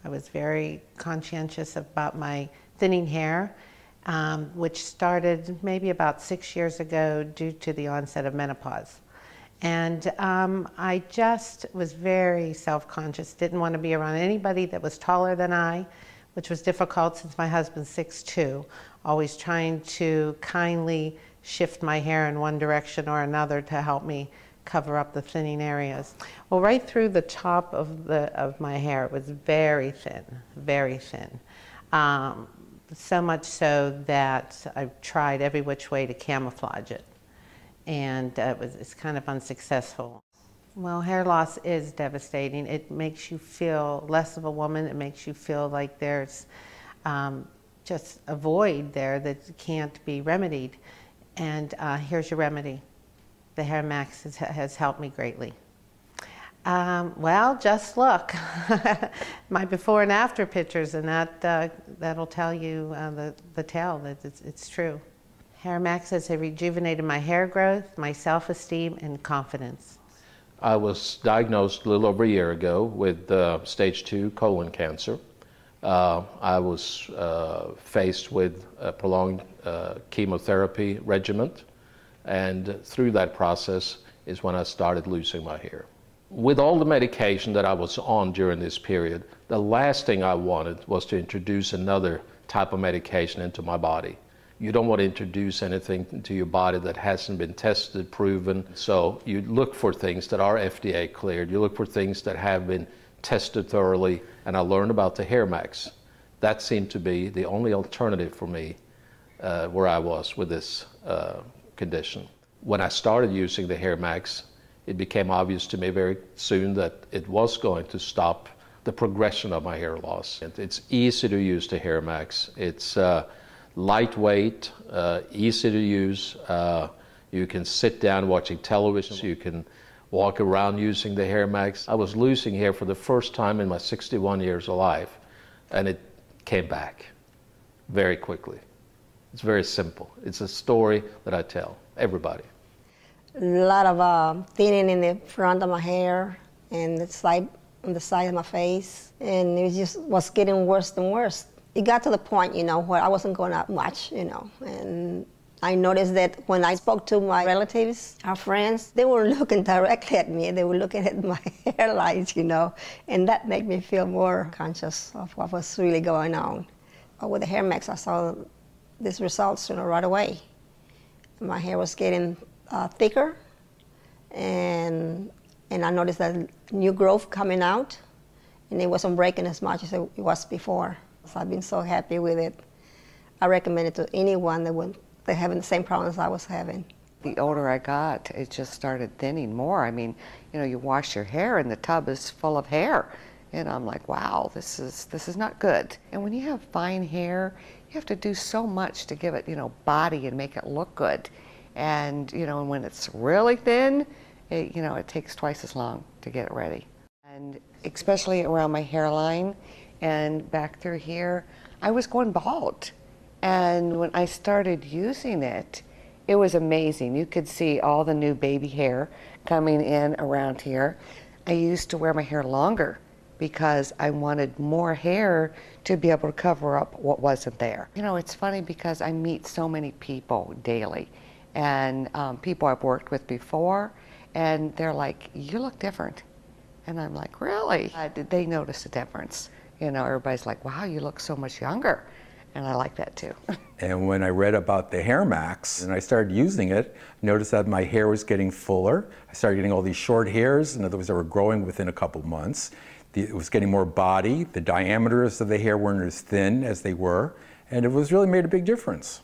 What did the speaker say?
I was very conscientious about my thinning hair, which started maybe about 6 years ago due to the onset of menopause. And I just was very self-conscious, didn't want to be around anybody that was taller than I, which was difficult since my husband's 6'2", always trying to kindly shift my hair in one direction or another to help me cover up the thinning areas. Well, right through the top of my hair, it was very thin, very thin. So much so that I've tried every which way to camouflage it. And it's kind of unsuccessful. Well, hair loss is devastating. It makes you feel less of a woman. It makes you feel like there's just a void there that can't be remedied. And here's your remedy. The HairMax has helped me greatly. Well, just look. My before and after pictures, and that'll tell you the tale that it's true. HairMax has rejuvenated my hair growth, my self-esteem, and confidence. I was diagnosed a little over a year ago with stage 2 colon cancer. I was faced with a prolonged chemotherapy regimen, and through that process is when I started losing my hair. With all the medication that I was on during this period, the last thing I wanted was to introduce another type of medication into my body. You don't want to introduce anything into your body that hasn't been tested, proven. So you look for things that are FDA cleared. You look for things that have been tested thoroughly. And I learned about the HairMax. That seemed to be the only alternative for me where I was with this condition. When I started using the HairMax, it became obvious to me very soon that it was going to stop the progression of my hair loss. It's easy to use the HairMax. It's lightweight, easy to use. You can sit down watching television. You can walk around using the HairMax. I was losing hair for the first time in my 61 years of life, and it came back very quickly. It's very simple. It's a story that I tell everybody. A lot of thinning in the front of my hair and on the side of my face, and it just was getting worse and worse. It got to the point, where I wasn't going out much, and I noticed that when I spoke to my relatives, our friends, they were looking directly at me. They were looking at my hairlines, and that made me feel more conscious of what was really going on. But with the HairMax, I saw these results, right away. My hair was getting thicker, and I noticed that new growth coming out, and it wasn't breaking as much as it was before. So I've been so happy with it. I recommend it to anyone they're having the same problems I was having. The older I got, it just started thinning more. I mean, you wash your hair and the tub is full of hair. And I'm like, wow, this is not good. And when you have fine hair, you have to do so much to give it, body and make it look good. And, and when it's really thin, it takes twice as long to get it ready. And especially around my hairline and back through here, I was going bald. And when I started using it, it was amazing. You could see all the new baby hair coming in around here. I used to wear my hair longer because I wanted more hair to be able to cover up what wasn't there. It's funny because I meet so many people daily, and people I've worked with before, and they're like, you look different. And I'm like, really? They notice a difference. Everybody's like, wow, you look so much younger. And I like that too. And when I read about the HairMax and I started using it, I noticed that my hair was getting fuller. I started getting all these short hairs. In other words, they were growing within a couple months. It was getting more body. The diameters of the hair weren't as thin as they were. And it was really made a big difference.